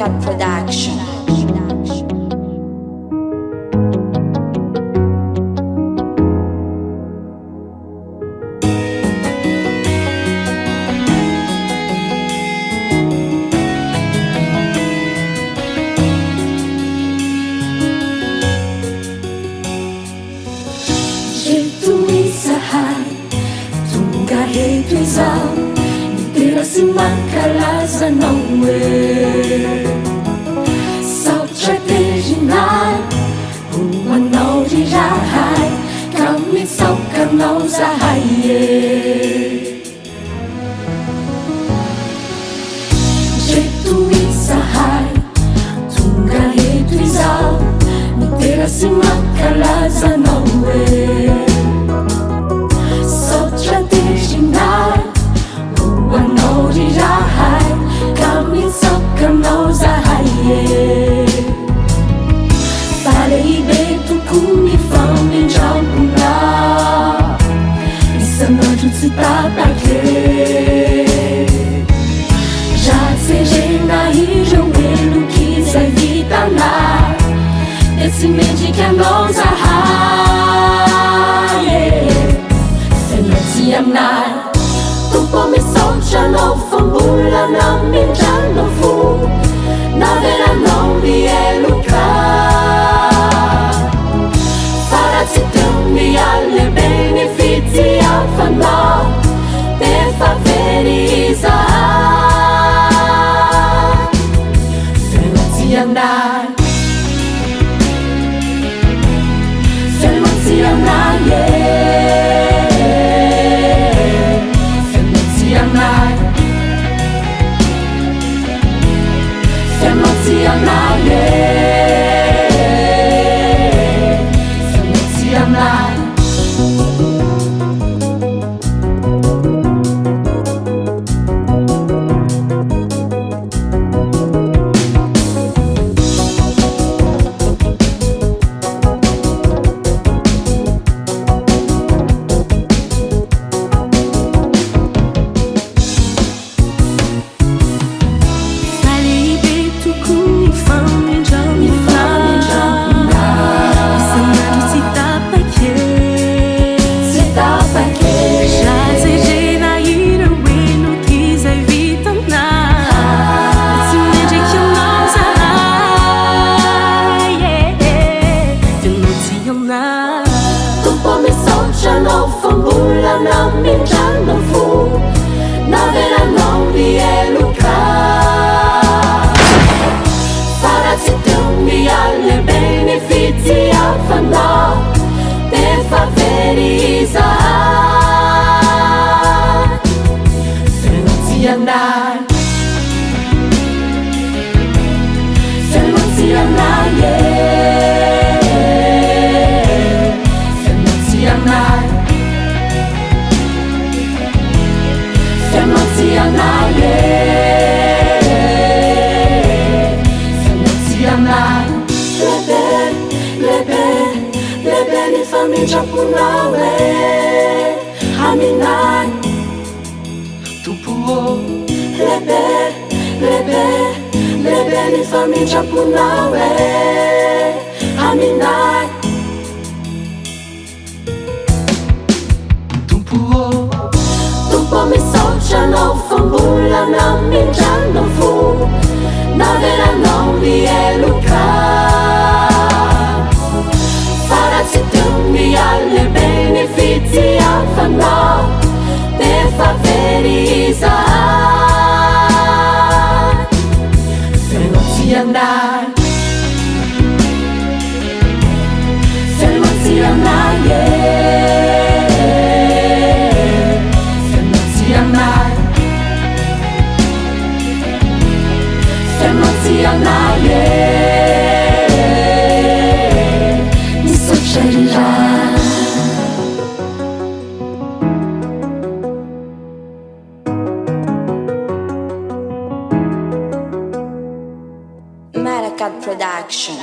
Maracat Production. Jeito isahay tonga reto izao niterasy mankalazanao e saotra tezinay ho anao rirahay ka mitsaokanao zahay e jeito isahay tonga reto izao niterasy mankalazanao e saotra tezinay ho anao rirahay ka mitsaokanao zahay e fa lehibe tokony mifamindramona isan'andro tsy tapake raha tserena ireo elok'izay vitanay de tsy mendriky anao zahay fenaty aminay tompo misaotra anao fa mbola namindranao fo naveranao mieloka fa raha tsy teo mialebe ny fitiavanao de fa very izahay fenaty aminay fenaty aminay fenaty aminay fenaty aminay fenaty aminay tompo misaotra anao fa mbola namindranao fo naveranao mieloka fa raha tsy teo mialebe ny fitiavanao de fa very izahay fenaty aminay fenaty aminay fenaty aminay fenaty aminay fenaty aminay lebe ny famindramponao e aminay tompo lebe ny famindramponao e aminay tompo misaotra anao fa mbola namindranao fo naveranao mieloka fa raha tsy teo mialebe ny fitiavanao de fa very izahay fenaty aminay fenaty aminay fenaty aminay fenaty aminay misaotra rirahy Maracat Production.